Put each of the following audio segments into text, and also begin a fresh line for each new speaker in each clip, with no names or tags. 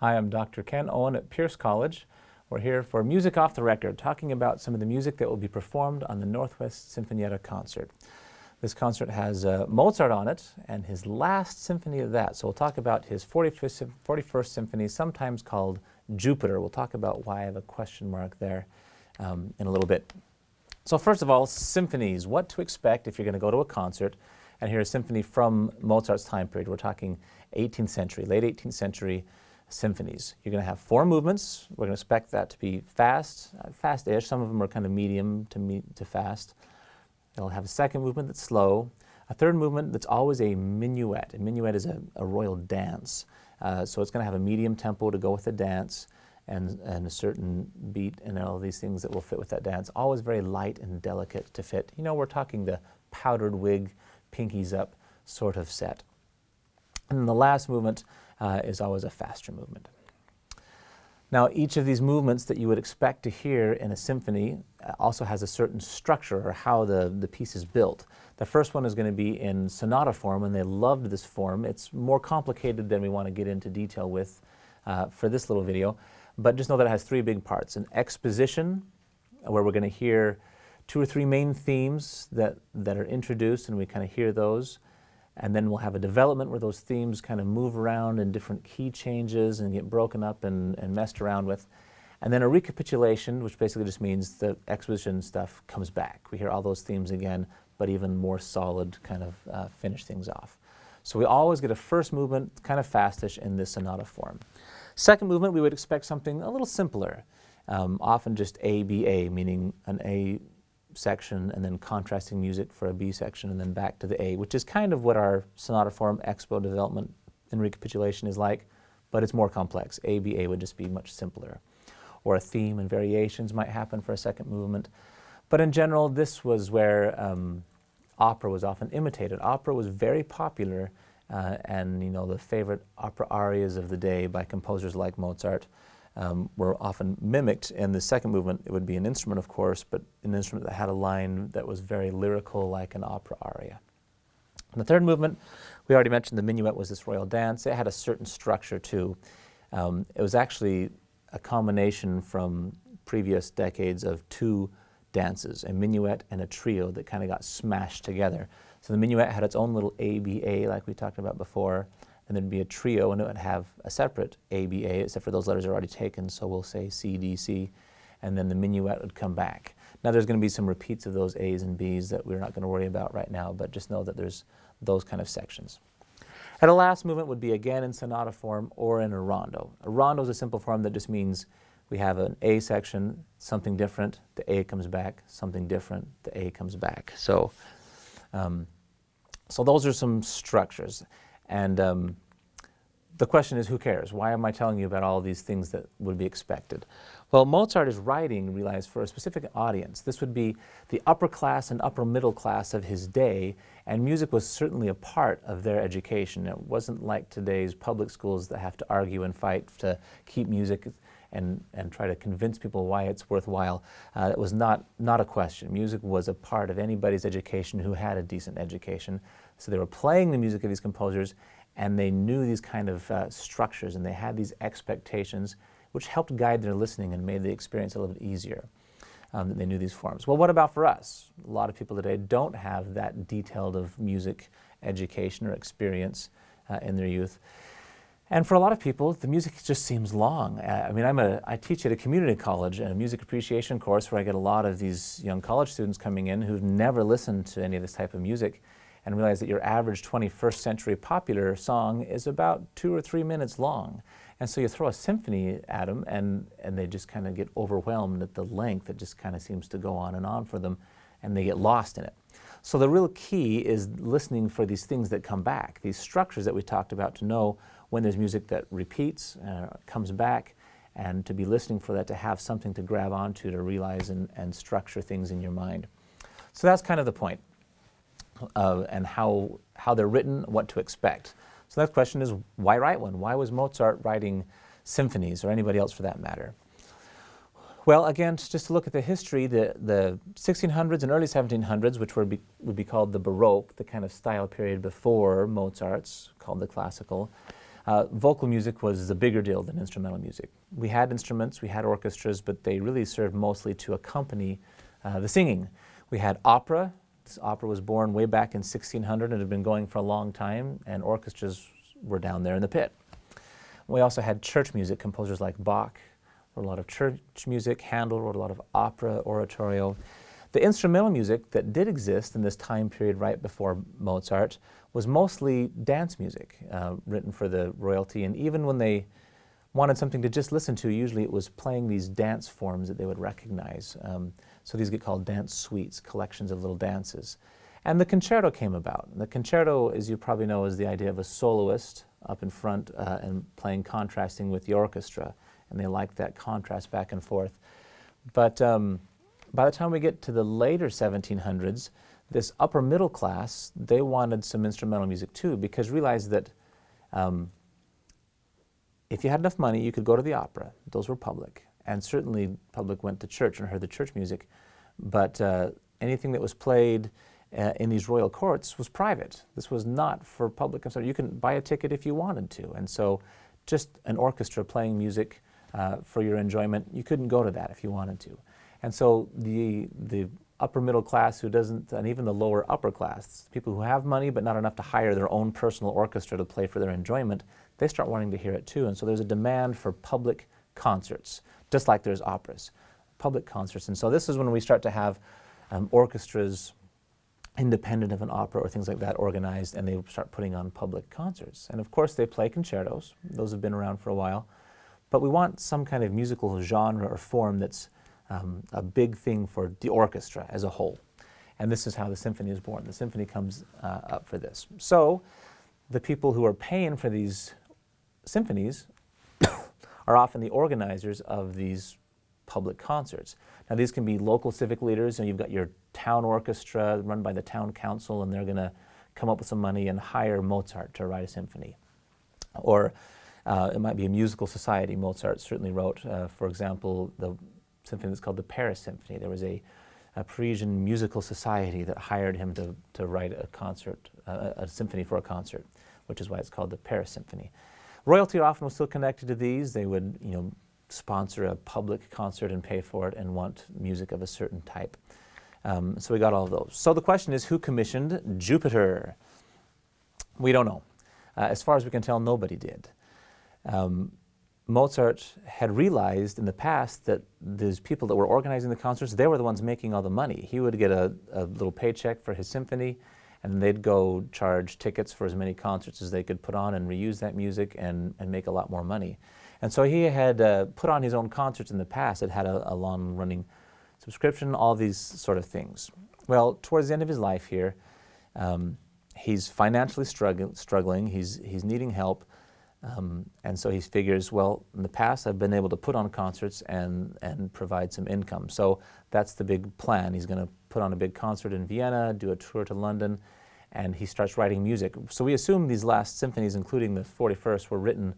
Hi, I'm Dr. Ken Owen at Pierce College. We're here for Music Off the Record, talking about some of the music that will be performed on the Northwest Sinfonietta concert. This concert has Mozart on it and his last symphony of that. So we'll talk about his 41st symphony, sometimes called Jupiter. We'll talk about why I have a question mark there in a little bit. So first of all, symphonies. What to expect if you're going to go to a concert and hear a symphony from Mozart's time period. We're talking 18th century, late 18th century symphonies. You're going to have 4 movements. We're going to expect that to be fast, fast-ish. Some of them are kind of medium to fast. It'll have a second movement that's slow, a third movement that's always a minuet. A minuet is a royal dance. So it's going to have a medium tempo to go with the dance and a certain beat and all these things that will fit with that dance. Always very light and delicate to fit. You know, we're talking the powdered wig, pinkies up sort of set. And then the last movement is always a faster movement. Now, each of these movements that you would expect to hear in a symphony also has a certain structure or how the piece is built. The first one is going to be in sonata form, and they loved this form. It's more complicated than we want to get into detail with for this little video, but just know that it has 3 big parts. An exposition, where we're going to hear 2 or 3 main themes that are introduced, and we kind of hear those. And then we'll have a development where those themes kind of move around in different key changes and get broken up and messed around with. And then a recapitulation, which basically just means the exposition stuff comes back. We hear all those themes again, but even more solid, kind of finish things off. So we always get a first movement, kind of fastish in this sonata form. Second movement, we would expect something a little simpler, often just A-B-A, meaning an A section and then contrasting music for a B section and then back to the A, which is kind of what our sonata form, expo, development, and recapitulation is like, but it's more complex. A, B, A would just be much simpler. Or a theme and variations might happen for a second movement. But in general, this was where opera was often imitated. Opera was very popular and, you know, the favorite opera arias of the day by composers like Mozart were often mimicked. In the second movement, it would be an instrument, of course, but an instrument that had a line that was very lyrical, like an opera aria. In the third movement, we already mentioned the minuet was this royal dance. It had a certain structure, too. It was actually a combination from previous decades of 2 dances, a minuet and a trio that kind of got smashed together. So the minuet had its own little A-B-A, like we talked about before, and there'd be a trio, and it would have a separate A-B-A, except for those letters are already taken, so we'll say C-D-C, and then the minuet would come back. Now there's going to be some repeats of those A's and B's that we're not going to worry about right now, but just know that there's those kind of sections. And the last movement would be again in sonata form or in a rondo. A rondo is a simple form that just means we have an A section, something different, the A comes back, something different, the A comes back. So, so those are some structures. And the question is, who cares? Why am I telling you about all these things that would be expected? Well, Mozart is writing, realize, for a specific audience. This would be the upper class and upper middle class of his day, and music was certainly a part of their education. It wasn't like today's public schools that have to argue and fight to keep music and try to convince people why it's worthwhile. It was not a question. Music was a part of anybody's education who had a decent education. So they were playing the music of these composers, and they knew these kind of structures, and they had these expectations, which helped guide their listening and made the experience a little bit easier, that they knew these forms. Well, what about for us? A lot of people today don't have that detailed of music education or experience in their youth. And for a lot of people, the music just seems long. I mean, I teach at a community college, a music appreciation course, where I get a lot of these young college students coming in who've never listened to any of this type of music, and realize that your average 21st century popular song is about 2 or 3 minutes long. And so you throw a symphony at them, and they just kind of get overwhelmed at the length. It just kind of seems to go on and on for them, and they get lost in it. So the real key is listening for these things that come back, these structures that we talked about, to know when there's music that repeats, comes back, and to be listening for that, to have something to grab onto, to realize and structure things in your mind. So that's kind of the point. And how they're written, what to expect. So that question is, why write one? Why was Mozart writing symphonies, or anybody else for that matter? Well, again, just to look at the history, the 1600s and early 1700s, which would be called the Baroque, the kind of style period before Mozart's, called the classical, Vocal music was a bigger deal than instrumental music. We had instruments, we had orchestras, but they really served mostly to accompany the singing. We had opera. This opera was born way back in 1600 and had been going for a long time, and orchestras were down there in the pit. We also had church music. Composers like Bach wrote a lot of church music. Handel wrote a lot of opera, oratorio. The instrumental music that did exist in this time period right before Mozart was mostly dance music, written for the royalty, and even when they wanted something to just listen to, usually it was playing these dance forms that they would recognize. So these get called dance suites, collections of little dances. And the concerto came about. The concerto, as you probably know, is the idea of a soloist up in front and playing, contrasting with the orchestra, and they liked that contrast back and forth. But by the time we get to the later 1700s, this upper middle class, they wanted some instrumental music too, because realized that if you had enough money, you could go to the opera. Those were public, and certainly public went to church and heard the church music. But anything that was played in these royal courts was private. This was not for public consumption. You can buy a ticket if you wanted to, and so just an orchestra playing music for your enjoyment, you couldn't go to that if you wanted to. And so the upper middle class who doesn't, and even the lower upper class, people who have money but not enough to hire their own personal orchestra to play for their enjoyment, they start wanting to hear it too. And so there's a demand for public concerts, just like there's operas, public concerts. And so this is when we start to have orchestras independent of an opera or things like that organized, and they start putting on public concerts. And of course they play concertos. Those have been around for a while. But we want some kind of musical genre or form that's a big thing for the orchestra as a whole. And this is how the symphony is born. The symphony comes up for this. So the people who are paying for these symphonies are often the organizers of these public concerts. Now these can be local civic leaders, and you've got your town orchestra run by the town council, and they're going to come up with some money and hire Mozart to write a symphony. Or it might be a musical society. Mozart certainly wrote, for example, the symphony that's called the Paris Symphony. There was a Parisian musical society that hired him to write a concert, a symphony for a concert, which is why it's called the Paris Symphony. Royalty often was still connected to these. They would, sponsor a public concert and pay for it and want music of a certain type. So we got all of those. So the question is, who commissioned Jupiter? We don't know. As far as we can tell, nobody did. Mozart had realized in the past that these people that were organizing the concerts, they were the ones making all the money. He would get a little paycheck for his symphony, and they'd go charge tickets for as many concerts as they could put on and reuse that music and make a lot more money. And so he had put on his own concerts in the past. It had a long-running subscription, all these sort of things. Well, towards the end of his life here, he's financially struggling. He's needing help. And so he figures, well, in the past I've been able to put on concerts and provide some income. So that's the big plan. He's going to put on a big concert in Vienna, do a tour to London, and he starts writing music. So we assume these last symphonies, including the 41st, were written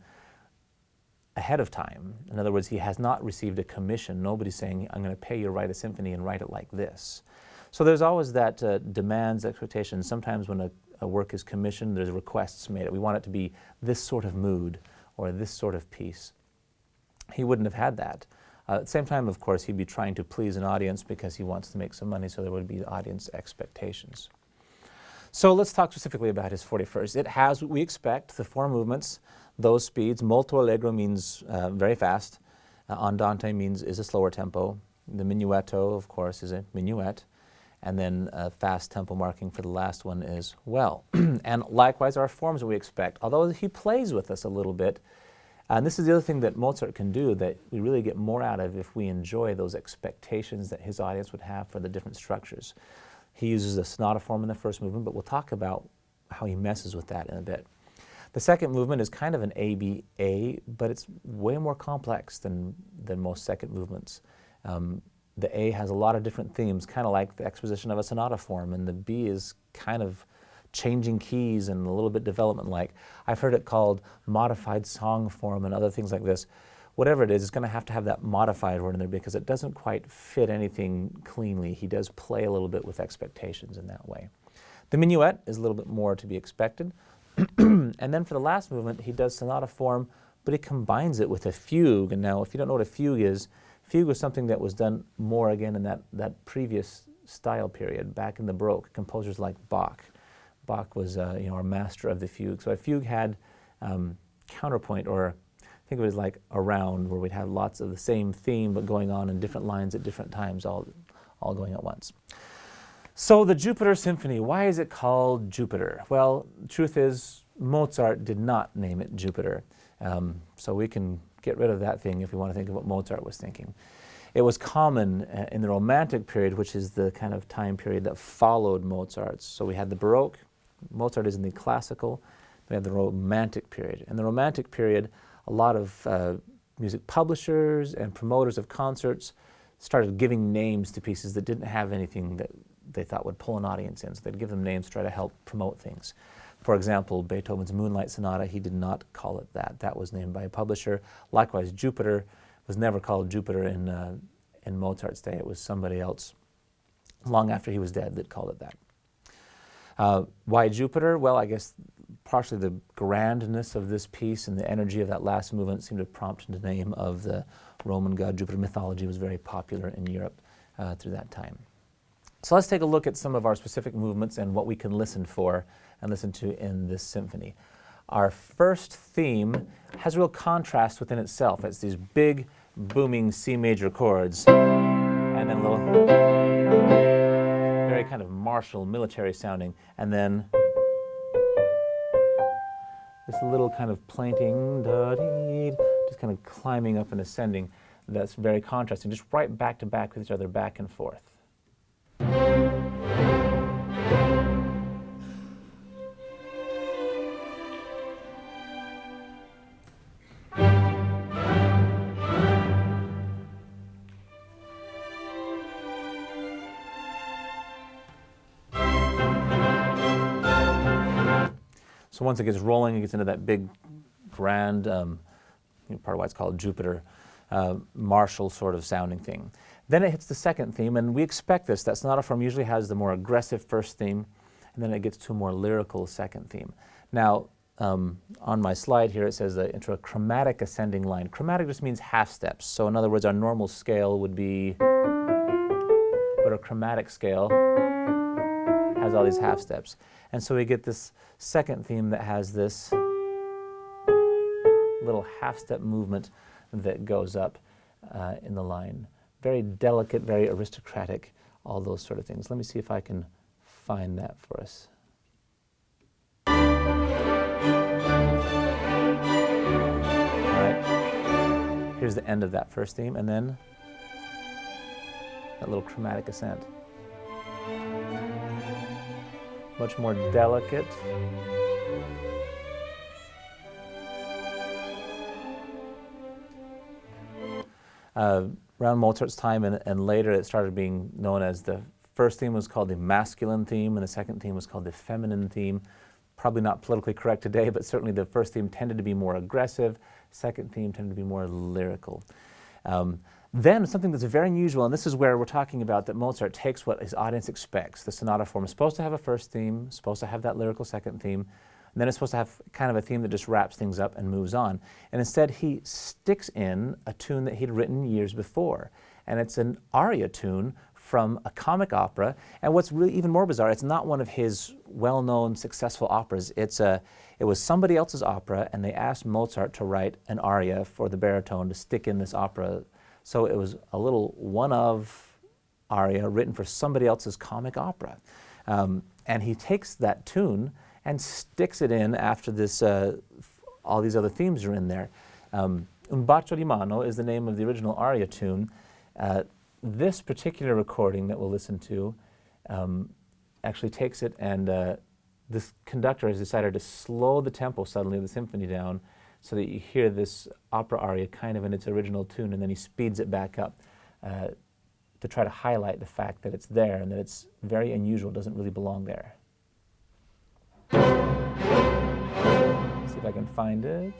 ahead of time. In other words, he has not received a commission. Nobody's saying, I'm going to pay you to write a symphony and write it like this. So there's always that demands, expectations. Sometimes when a work is commissioned, there's requests made. We want it to be this sort of mood or this sort of piece. He wouldn't have had that. At the same time, of course, he'd be trying to please an audience because he wants to make some money, so there would be audience expectations. So let's talk specifically about his 41st. It has what we expect, the 4 movements, those speeds. Molto allegro means very fast. Andante means is a slower tempo. The minuetto, of course, is a minuet. And then fast tempo marking for the last one as well. And likewise, our forms that we expect, although he plays with us a little bit. And this is the other thing that Mozart can do that we really get more out of if we enjoy those expectations that his audience would have for the different structures. He uses a sonata form in the first movement, but we'll talk about how he messes with that in a bit. The second movement is kind of an ABA, but it's way more complex than most second movements. The A has a lot of different themes, kind of like the exposition of a sonata form, and the B is kind of changing keys and a little bit development-like. I've heard it called modified song form and other things like this. Whatever it is, it's going to have that modified word in there because it doesn't quite fit anything cleanly. He does play a little bit with expectations in that way. The minuet is a little bit more to be expected. And then for the last movement, he does sonata form, but he combines it with a fugue. And now, if you don't know what a fugue was something that was done more again in that previous style period, back in the Baroque. Composers like Bach. Bach was our master of the fugue. So a fugue had counterpoint, or think of it as like a round, where we'd have lots of the same theme but going on in different lines at different times, all going at once. So the Jupiter Symphony, why is it called Jupiter? Well, the truth is Mozart did not name it Jupiter. So we can get rid of that thing if we want to think of what Mozart was thinking. It was common in the Romantic period, which is the kind of time period that followed Mozart's. So we had the Baroque, Mozart is in the classical, we had the Romantic period. In the Romantic period, a lot of music publishers and promoters of concerts started giving names to pieces that didn't have anything that they thought would pull an audience in. So they'd give them names to try to help promote things. For example, Beethoven's Moonlight Sonata, he did not call it that. That was named by a publisher. Likewise, Jupiter was never called Jupiter in Mozart's day. It was somebody else long after he was dead that called it that. Why Jupiter? Well, I guess partially the grandness of this piece and the energy of that last movement seemed to prompt the name of the Roman god Jupiter. Mythology was very popular in Europe through that time. So let's take a look at some of our specific movements and what we can listen for and listen to in this symphony. Our first theme has real contrast within itself. It's these big, booming C major chords, and then a little, very kind of martial, military sounding, and then this little kind of plainting, just kind of climbing up and ascending. That's very contrasting, just right back to back with each other, back and forth. So once it gets rolling, it gets into that big, grand, part of why it's called Jupiter, martial sort of sounding thing. Then it hits the second theme, and we expect this. That sonata form usually has the more aggressive first theme, and then it gets to a more lyrical second theme. Now, on my slide here, it says into a chromatic ascending line. Chromatic just means half steps. So in other words, our normal scale would be, but a chromatic scale has all these half steps. And so we get this second theme that has this little half step movement that goes up in the line. Very delicate, very aristocratic, all those sort of things. Let me see if I can find that for us. All right. Here's the end of that first theme, and then that little chromatic ascent. Much more delicate. Around Mozart's time and later, it started being known as the first theme was called the masculine theme, and the second theme was called the feminine theme. Probably not politically correct today, but certainly the first theme tended to be more aggressive, second theme tended to be more lyrical. Then something that's very unusual, and this is where we're talking about that Mozart takes what his audience expects. The sonata form is supposed to have a first theme, supposed to have that lyrical second theme, and then it's supposed to have kind of a theme that just wraps things up and moves on. And instead, he sticks in a tune that he'd written years before. And it's an aria tune from a comic opera. And what's really even more bizarre, it's not one of his well-known successful operas. It was somebody else's opera, and they asked Mozart to write an aria for the baritone to stick in this opera. So it was a little one-of aria written for somebody else's comic opera. And he takes that tune and sticks it in after this, all these other themes are in there. Un bacio di mano is the name of the original aria tune. This particular recording that we'll listen to actually takes it, and this conductor has decided to slow the tempo suddenly of the symphony down so that you hear this opera aria kind of in its original tune, and then he speeds it back up to try to highlight the fact that it's there and that it's very unusual, doesn't really belong there. See if I can find it.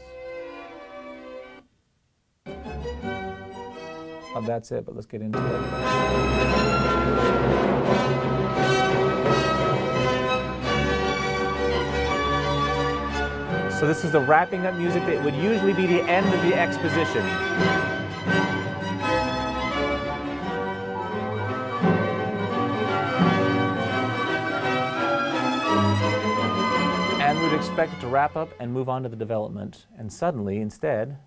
Oh, that's it, but let's get into it. So this is the wrapping up music that would usually be the end of the exposition. And we'd expect it to wrap up and move on to the development. And suddenly, instead,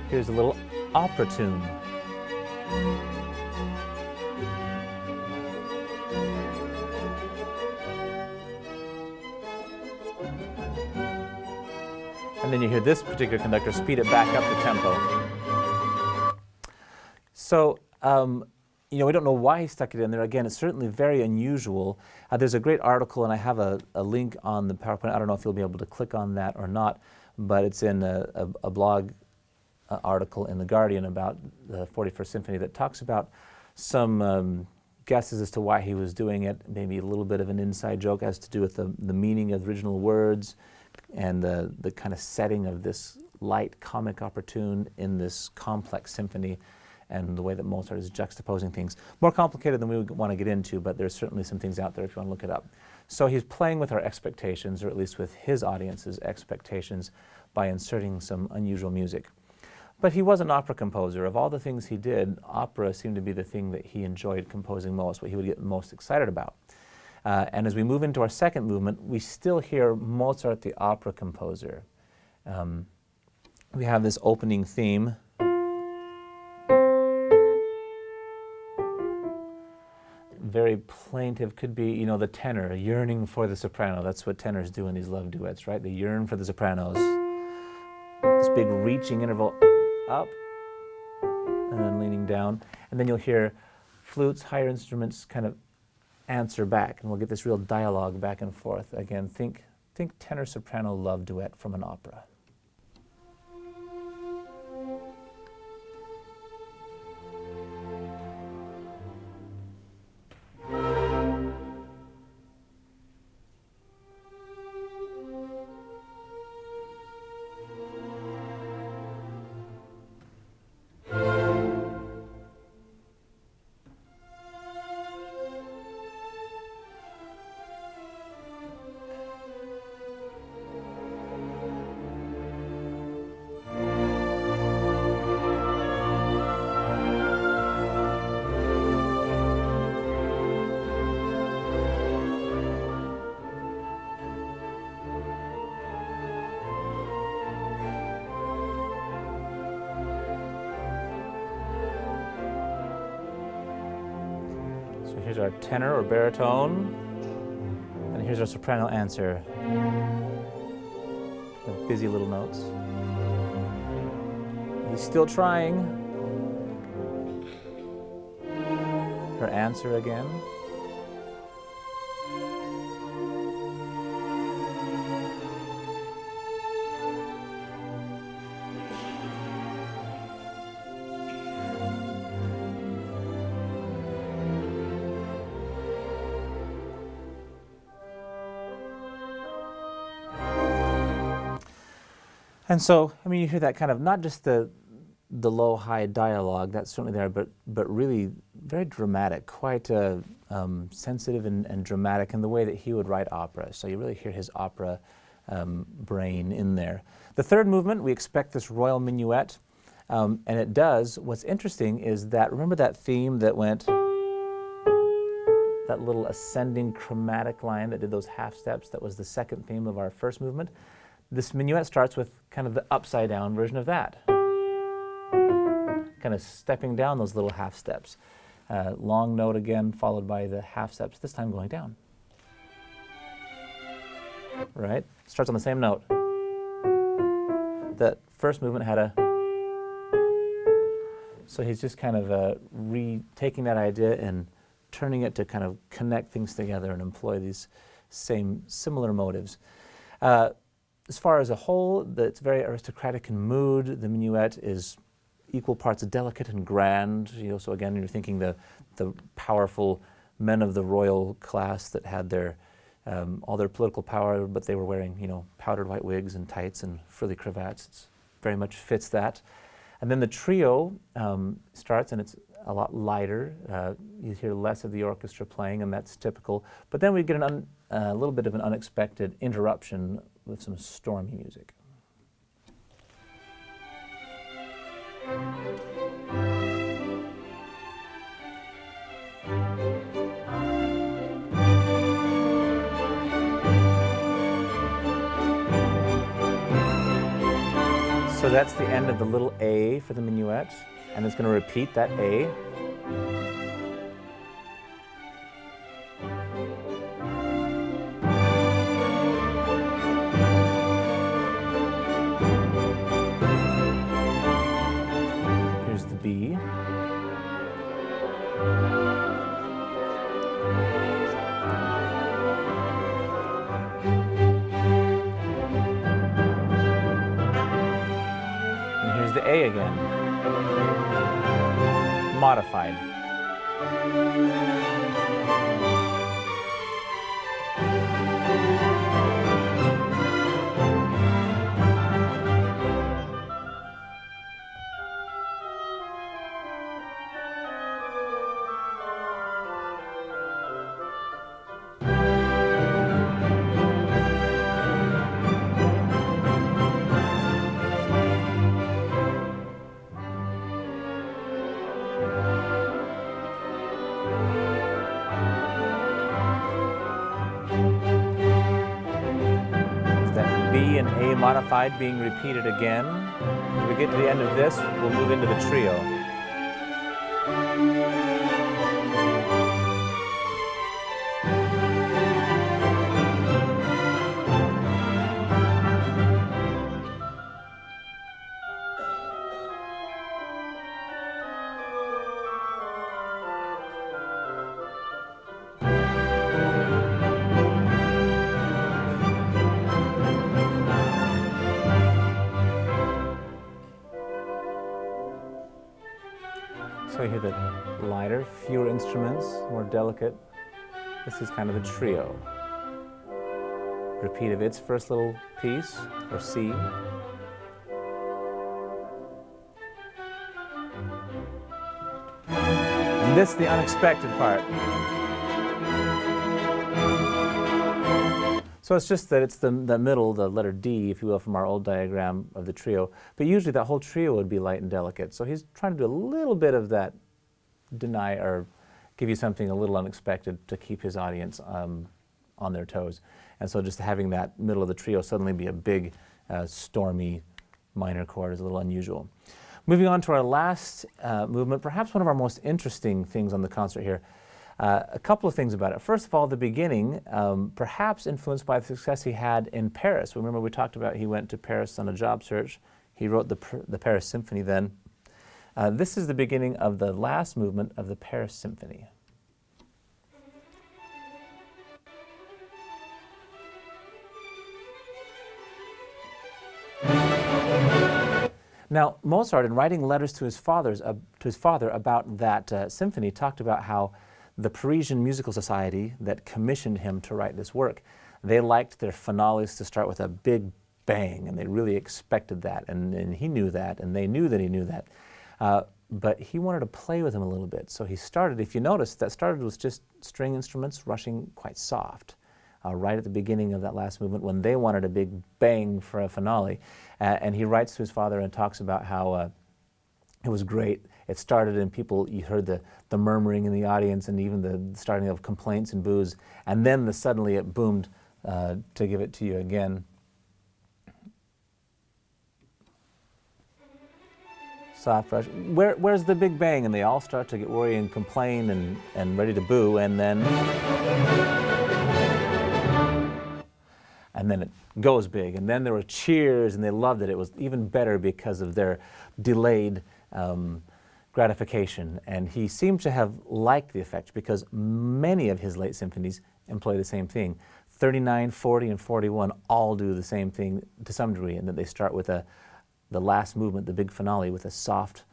here's a little opera tune. And then you hear this particular conductor speed it back up the tempo. So, we don't know why he stuck it in there. Again, it's certainly very unusual. There's a great article, and I have a link on the PowerPoint. I don't know if you'll be able to click on that or not, but it's in a blog article in The Guardian about the 41st Symphony that talks about some guesses as to why he was doing it, maybe a little bit of an inside joke as to do with the meaning of the original words and the kind of setting of this light comic opera tune in this complex symphony, and the way that Mozart is juxtaposing things. More complicated than we would want to get into, but there's certainly some things out there if you want to look it up. So he's playing with our expectations, or at least with his audience's expectations, by inserting some unusual music. But he was an opera composer. Of all the things he did, opera seemed to be the thing that he enjoyed composing most, what he would get most excited about. And as we move into our second movement, we still hear Mozart, the opera composer. We have this opening theme. Very plaintive, could be, the tenor yearning for the soprano. That's what tenors do in these love duets, right? They yearn for the sopranos. This big reaching interval up and then leaning down. And then you'll hear flutes, higher instruments kind of answer back, and we'll get this real dialogue back and forth. Again, think tenor-soprano love duet from an opera. So here's our tenor or baritone, and here's our soprano answer. The busy little notes. He's still trying. Her answer again. And so, you hear that kind of, not just the low-high dialogue, that's certainly there, but really very dramatic, quite sensitive and dramatic in the way that he would write opera. So you really hear his opera brain in there. The third movement, we expect this royal minuet, and it does. What's interesting is that, remember that theme that went, that little ascending chromatic line that did those half steps, that was the second theme of our first movement? This minuet starts with kind of the upside down version of that. Kind of stepping down those little half steps. Long note again, followed by the half steps, this time going down. Right? Starts on the same note. The first movement had a... So he's just kind of taking that idea and turning it to kind of connect things together and employ these similar motives. As far as a whole, it's very aristocratic in mood. The minuet is equal parts delicate and grand. So again, you're thinking the powerful men of the royal class that had their all their political power, but they were wearing powdered white wigs and tights and frilly cravats. It very much fits that. And then the trio starts, and it's a lot lighter. You hear less of the orchestra playing, and that's typical. But then we get a little bit of an unexpected interruption with some stormy music. So that's the end of the little A for the minuet, and it's going to repeat that A. Here's the B. The A again, modified. B and A modified being repeated again. When we get to the end of this, we'll move into the trio. So you hear the lighter, fewer instruments, more delicate. This is kind of the trio. Repeat of its first little piece, or C. And this is the unexpected part. So it's just that it's the middle, the letter D, if you will, from our old diagram of the trio. But usually that whole trio would be light and delicate. So he's trying to do a little bit of that, deny or give you something a little unexpected to keep his audience on their toes. And so just having that middle of the trio suddenly be a big, stormy minor chord is a little unusual. Moving on to our last movement, perhaps one of our most interesting things on the concert here. A couple of things about it. First of all, the beginning, perhaps influenced by the success he had in Paris. Remember we talked about he went to Paris on a job search. He wrote the Paris Symphony then. This is the beginning of the last movement of the Paris Symphony. Now, Mozart, in writing letters to his father about that symphony, talked about how the Parisian Musical Society that commissioned him to write this work, they liked their finales to start with a big bang, and they really expected that, and he knew that, and they knew that he knew that. But he wanted to play with them a little bit, so he started, if you notice, that started with just string instruments rushing quite soft, right at the beginning of that last movement when they wanted a big bang for a finale. And he writes to his father and talks about how it was great. It started and people, you heard the murmuring in the audience and even the starting of complaints and boos, and then suddenly it boomed to give it to you again. Soft rush. Where's the big bang? And they all start to get worried and complain and ready to boo, and then it goes big. And then there were cheers, and they loved it. It was even better because of their delayed gratification. And he seemed to have liked the effect because many of his late symphonies employ the same thing. 39, 40, and 41 all do the same thing to some degree, and that they start with the last movement, the big finale, with a soft,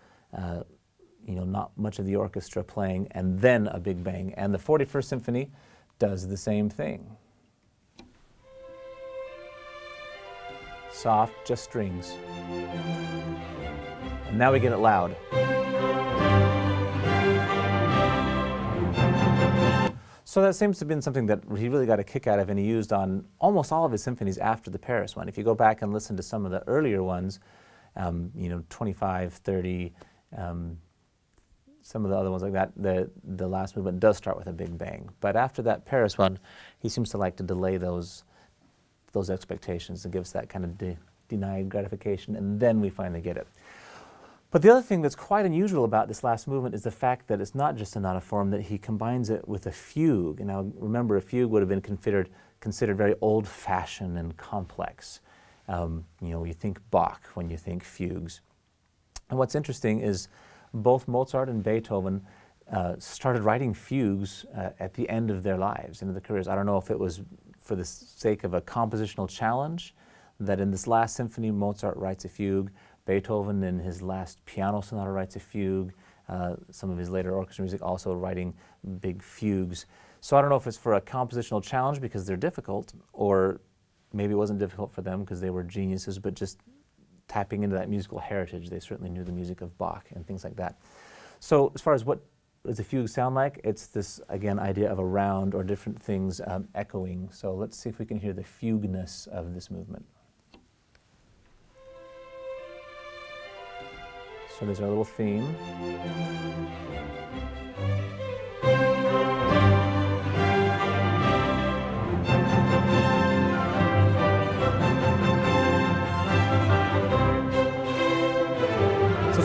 not much of the orchestra playing, and then a big bang. And the 41st Symphony does the same thing. Soft, just strings. And now we get it loud. So that seems to have been something that he really got a kick out of, and he used on almost all of his symphonies after the Paris one. If you go back and listen to some of the earlier ones, 25, 30, some of the other ones like that, the last movement does start with a big bang. But after that Paris one, he seems to like to delay those expectations and give us that kind of denied gratification, and then we finally get it. But the other thing that's quite unusual about this last movement is the fact that it's not just sonata form, that he combines it with a fugue. And now remember, a fugue would have been considered very old-fashioned and complex. You think Bach when you think fugues. And what's interesting is both Mozart and Beethoven started writing fugues at the end of their lives, into their careers. I don't know if it was for the sake of a compositional challenge, that in this last symphony Mozart writes a fugue, Beethoven in his last piano sonata writes a fugue, some of his later orchestra music also writing big fugues. So I don't know if it's for a compositional challenge because they're difficult, or maybe it wasn't difficult for them because they were geniuses, but just tapping into that musical heritage. They certainly knew the music of Bach and things like that. So as far as what does a fugue sound like, it's this, again, idea of a round or different things echoing. So let's see if we can hear the fugueness of this movement. So there's our little theme.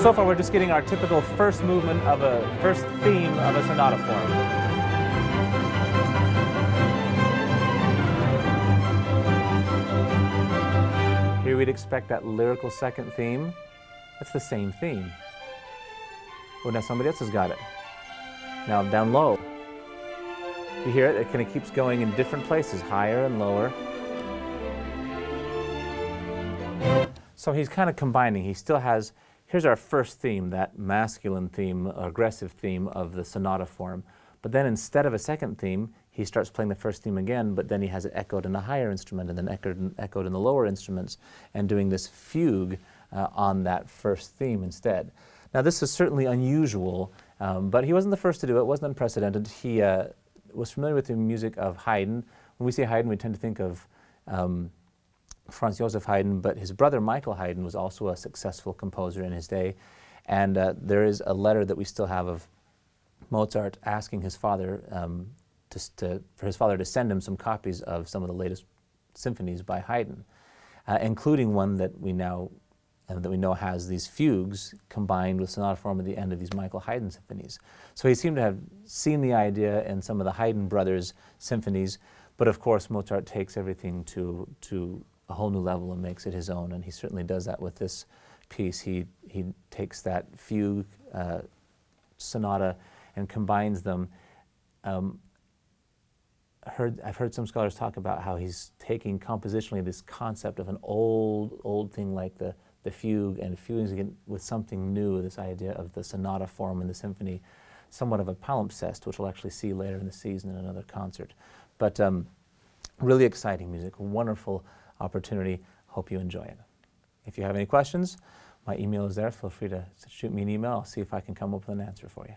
So far we're just getting our typical first theme of a sonata form. Here we'd expect that lyrical second theme. That's the same theme. Oh, now somebody else has got it. Now down low. You hear it? It kind of keeps going in different places, higher and lower. So he's kind of combining. He still has, here's our first theme, that masculine theme, aggressive theme of the sonata form. But then instead of a second theme, he starts playing the first theme again, but then he has it echoed in a higher instrument and then echoed in the lower instruments, and doing this fugue on that first theme instead. Now this is certainly unusual, but he wasn't the first to do it. It wasn't unprecedented. He was familiar with the music of Haydn. When we say Haydn, we tend to think of Franz Joseph Haydn, but his brother Michael Haydn was also a successful composer in his day. And there is a letter that we still have of Mozart asking his father for his father to send him some copies of some of the latest symphonies by Haydn, including one that we know has these fugues combined with sonata form at the end of these Michael Haydn symphonies. So he seemed to have seen the idea in some of the Haydn brothers' symphonies, but of course Mozart takes everything to a whole new level and makes it his own, and he certainly does that with this piece. He takes that fugue sonata and combines them. I've heard some scholars talk about how he's taking compositionally this concept of an old thing like the fugue, and fusing it with something new, this idea of the sonata form in the symphony, somewhat of a palimpsest, which we'll actually see later in the season in another concert. But really exciting music, wonderful opportunity. Hope you enjoy it. If you have any questions, my email is there. Feel free to shoot me an email. I'll see if I can come up with an answer for you.